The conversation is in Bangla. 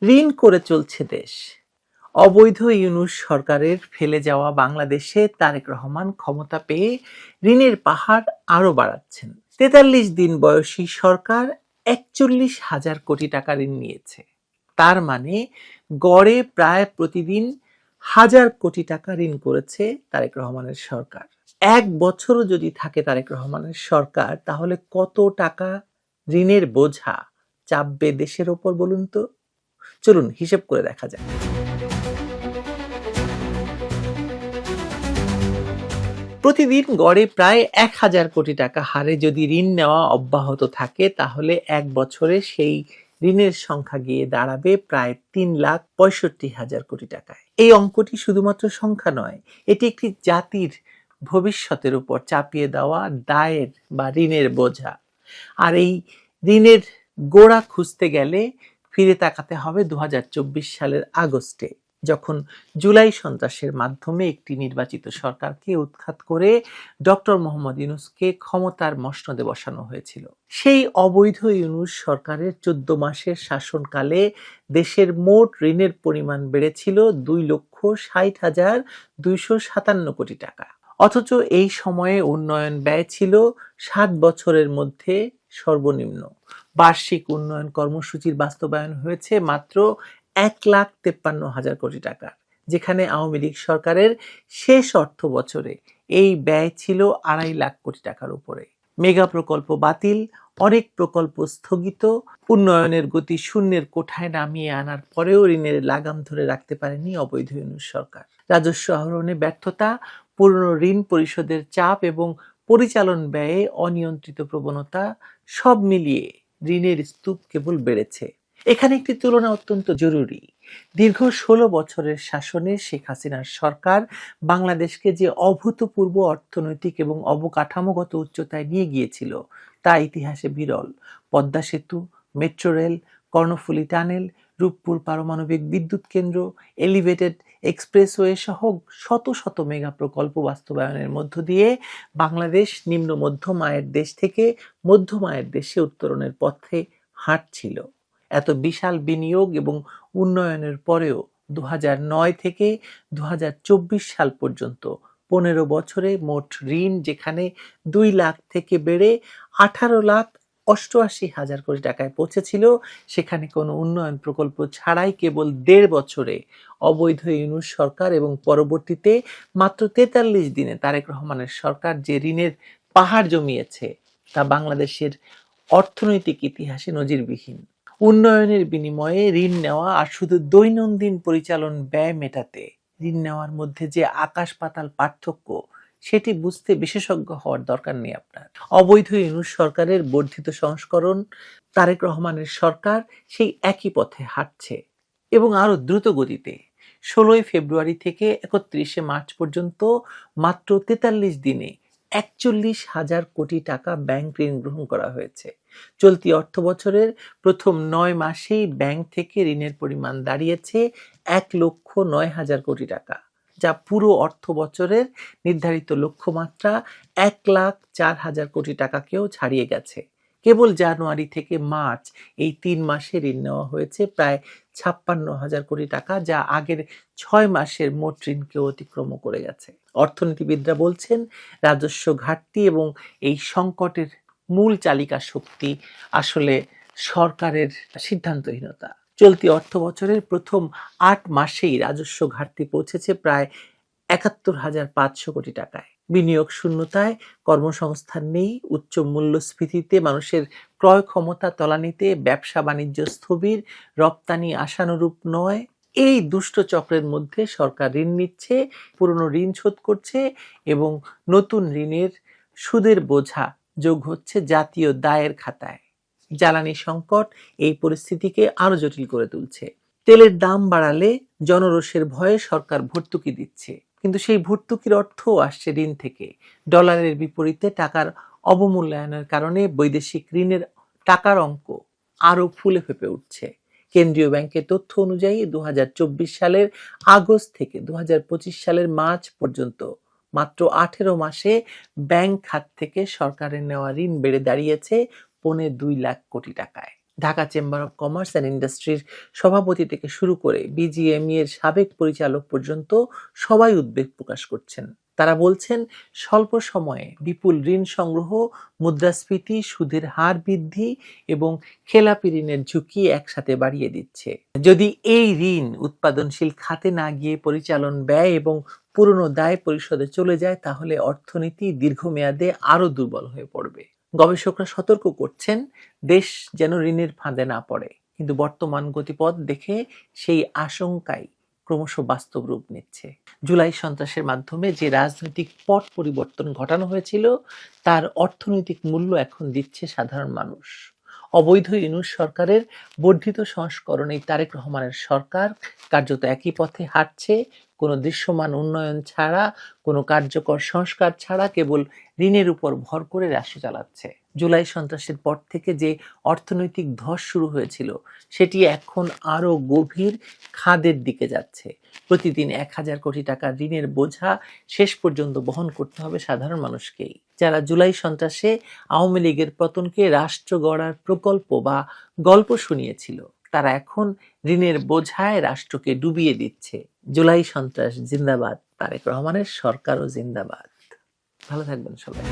ঋণ করে চলছে দেশ। অবৈধ ইউনূস সরকারের ফেলে যাওয়া বাংলাদেশে তারেক রহমান ক্ষমতা পেয়ে ঋণের পাহাড় আরো বাড়াচ্ছেন। ৪৩ দিন বয়সী সরকার ৪১,০০০ কোটি টাকা ঋণ নিয়েছে। তার মানে গড়ে প্রায় প্রতিদিন ১,০০০ কোটি টাকা ঋণ করেছে তারেক রহমানের সরকার। এক বছরও যদি থাকে তারেক রহমানের সরকার, তাহলে কত টাকা ঋণের বোঝা চাপবে দেশের ওপর বলুন তো? চলুন হিসেব করে দেখা যাক। প্রতিদিন গড়ে প্রায় ১,০০০ কোটি টাকা হারে যদি ঋণ নেওয়া অব্যাহত থাকে, তাহলে এক বছরে সেই ঋণের সংখ্যা গিয়ে দাঁড়াবে প্রায় ৩,৬৫,০০০ কোটি টাকায়। এই অঙ্কটি শুধুমাত্র সংখ্যা নয়, এটি একটি জাতির ভবিষ্যতের উপর চাপিয়ে দেওয়া দায়ের বা ঋণের বোঝা। আর এই ঋণের গোড়া খুঁজতে গেলে ফিরে তাকাতে হবে ২০২৪ সালের আগস্টে, যখন জুলাই সন্ত্রাসের মাধ্যমে একটি নির্বাচিত সরকারকে উৎখাত করে ডক্টর মোহাম্মদ ইউনূসকে ক্ষমতার মসনদে বসানো হয়েছিল। সেই অবৈধ ইউনূস সরকারের ১৪ মাসের শাসনকালে দেশের মোট ঋণের পরিমাণ বেড়েছিল ২,৬০,২৫৭ কোটি টাকা। অথচ এই সময়ে উন্নয়ন ব্যয় ছিল ৭ বছরের মধ্যে সর্বনিম্ন। বার্ষিক উন্নয়ন কর্মসূচির বাস্তবায়ন হয়েছে মাত্র ১,৫৩,০০০ কোটি টাকা, যেখানে আওয়ামী লীগ সরকারের শেষ অর্থ বছরে এই ব্যয় ছিল ২.৫ লাখ কোটি টাকার উপরে। মেগা প্রকল্প বাতিল, অনেক প্রকল্প স্থগিত, উন্নয়নের গতি শূন্যের কোঠায় নামিয়ে আনার পরেও ঋণের লাগাম ধরে রাখতে পারেনি অবৈধ ইউনূস সরকার। রাজস্ব আহরণে ব্যর্থতা, পুরনো ঋণ পরিশোধের চাপ এবং পরিচালন ব্যয়ে অনিয়ন্ত্রিত প্রবণতা সব মিলিয়ে ঋণের স্তূপ কেবল বেড়েছে। এখানে একটি তুলনা অত্যন্ত জরুরি। দীর্ঘ ১৬ বছরের শাসনে শেখ হাসিনার সরকার বাংলাদেশকে যে অভূতপূর্ব অর্থনৈতিক এবং অবকাঠামোগত উচ্চতায় নিয়ে গিয়েছিল, তা ইতিহাসে বিরল। পদ্মা সেতু, metro rail, Karnaphuli tunnel, Rooppur পারমাণবিক বিদ্যুৎ কেন্দ্র, এলিভেটেড এক্সপ্রেসওয়ে সহ শত শত মেগা প্রকল্প বাস্তবায়নের মধ্য দিয়ে বাংলাদেশ নিম্ন মধ্যম আয়ের দেশ থেকে মধ্যম আয়ের দেশে উত্তরণের পথে হাঁটছিল। এত বিশাল বিনিয়োগ এবং উন্নয়নের পরেও ২০০৯ থেকে ২০২৪ সাল পর্যন্ত ১৫ বছরে মোট ঋণ যেখানে ২ লাখ থেকে বেড়ে ১৮,৮৮,০০০ কোটি টাকায় পৌঁছেছিল, সেখানে কোনো উন্নয়ন প্রকল্প ছাড়াই কেবল ১.৫ বছরে অবৈধ ইউনূস সরকার এবং পরবর্তীতে মাত্র ৪৩ দিনে তারেক রহমানের সরকার যে ঋণের পাহাড় জমিয়েছে, তা বাংলাদেশের অর্থনৈতিক ইতিহাসে নজিরবিহীন। উন্নয়নের বিনিময়ে ঋণ নেওয়া আর শুধু দৈনন্দিন পরিচালন ব্যয় মেটাতে ঋণ নেওয়ার মধ্যে যে আকাশ পাতাল পার্থক্য, সেটি বুঝতে বিশেষজ্ঞ হওয়ার দরকার নেই আপনার। অবৈধ ইউনূস সরকারের বর্ধিত সংস্করণ, তারেক রহমানের সরকার সেই একই পথে হাঁটছে এবং আরো দ্রুত গতিতে। ১৬ ফেব্রুয়ারি থেকে ৩১ মার্চ পর্যন্ত মাত্র ৪৩ দিনে ৪১,০০০ কোটি টাকা ব্যাংক ঋণ গ্রহণ করা হয়েছে। চলতি অর্থ বছরের প্রথম ৯ মাসেই ব্যাংক থেকে ঋণের পরিমাণ দাঁড়িয়েছে ১,০৯,০০০ কোটি টাকা, যা পুরো অর্থ বছরের নির্ধারিত লক্ষ্যমাত্রা ১,০৪,০০০ কোটি টাকাকেও ছাড়িয়ে গেছে। কেবল জানুয়ারি থেকে মার্চ এই ৩ মাসে ঋণ নেওয়া হয়েছে প্রায় ৫৬,০০০ কোটি টাকা, যা আগের ৬ মাসের মোট ঋণকে অতিক্রম করে গেছে। অর্থনীতিবিদরা বলছেন, রাজস্ব ঘাটতি এবং এই সংকটের মূল চালিকা শক্তি আসলে সরকারের সিদ্ধান্তহীনতা। চলতি অর্থ বছরের প্রথম ৮ মাসেই রাজস্ব ঘাটতি পৌঁছেছে প্রায় ৭১,৫০০ কোটি টাকায়। বিনিয়োগ শূন্যতায়, কর্মসংস্থান নেই, উচ্চ মূল্যস্ফীতিতে মানুষের ক্রয় ক্ষমতা তলানিতে, ব্যবসা বাণিজ্য স্থবির, রপ্তানি আশানুরূপ নয়। এই দুষ্ট চক্রের মধ্যে সরকার ঋণ নিচ্ছে, পুরনো ঋণ শোধ করছে এবং নতুন ঋণের সুদের বোঝা যোগ হচ্ছে জাতীয় দায়ের খাতায়। জ্বালানি সংকট এই পরিস্থিতিকে আরো জটিল করে তুলছে। তেলের দাম বাড়ালে জনরোষের ভয়ে সরকার ভর্তুকি দিচ্ছে, কিন্তু সেই ভর্তুকির অর্থও আসছে ঋণ থেকে। ডলারের বিপরীতে টাকার অবমূল্যায়নের কারণে বৈদেশিক ঋণের টাকার অঙ্ক আরো ফুলে ফেঁপে উঠছে। কেন্দ্রীয় ব্যাংকের তথ্য অনুযায়ী ২০২৪ সালের আগস্ট থেকে ২০২৫ সালের মার্চ পর্যন্ত মাত্র ১৮ মাসে ব্যাংক খাত থেকে সরকারের নেওয়া ঋণ বেড়ে দাঁড়িয়েছে ২.৫ লাখ কোটি টাকায়। Dhaka chamber of commerce and ইন্ডাস্ট্রির সভাপতি থেকে শুরু করে বিজিএমইএ এর সাবেক পরিচালক পর্যন্ত সবাই উদ্বেগ প্রকাশ করছেন। তারা বলছেন, স্বল্প সময়ে বিপুল ঋণ সংগ্রহ, মুদ্রাস্ফীতি, সুদের হার বৃদ্ধি এবং খেলাপি ঋণের ঝুঁকি একসাথে বাড়িয়ে দিচ্ছে। যদি এই ঋণ উৎপাদনশীল খাতে না গিয়ে পরিচালন ব্যয় এবং পুরনো দায় পরিশোধে চলে যায়, তাহলে অর্থনীতি দীর্ঘমেয়াদে আরো দুর্বল হয়ে পড়বে। গবেষকরা সতর্ক করছেন, দেশ যেন ঋণের ফাঁদে না পড়ে। কিন্তু বর্তমান গতিপথ দেখে সেই আশঙ্কাই ক্রমশ বাস্তব রূপ নিচ্ছে। জুলাই সন্ত্রাসের মাধ্যমে যে রাজনৈতিক পট পরিবর্তন ঘটানো হয়েছিল, তার অর্থনৈতিক মূল্য এখন দিচ্ছে সাধারণ মানুষ। অবৈধ ইউনূস সরকারের বর্ধিত সংস্করণে তারেক রহমানের সরকার কার্যত একই পথে হাঁটছে, কোনো দৃশ্যমান উন্নয়ন ছাড়া, কোনো কার্যকর সংস্কার ছাড়া কেবল ঋণের উপর ভর করে রাষ্ট্র চালাচ্ছে। জুলাই সন্ত্রাসের পর থেকে যে অর্থনৈতিক ধস শুরু হয়েছিল, সেটি এখন আরো গভীর খাদের দিকে যাচ্ছে। প্রতিদিন ১,০০০ কোটি টাকার ঋণের বোঝা শেষ পর্যন্ত বহন করতে হবে সাধারণ মানুষকেই। যারা জুলাই সন্ত্রাসে আওয়ামী লীগের পতনকে রাষ্ট্র গড়ার প্রকল্প বা গল্প শুনিয়েছিল, তারা এখন ঋণের বোঝায় রাষ্ট্রকে ডুবিয়ে দিচ্ছে। জুলাই সন্ত্রাস জিন্দাবাদ, তারেক রহমানের সরকারও জিন্দাবাদ। ভালো থাকবেন সবাই।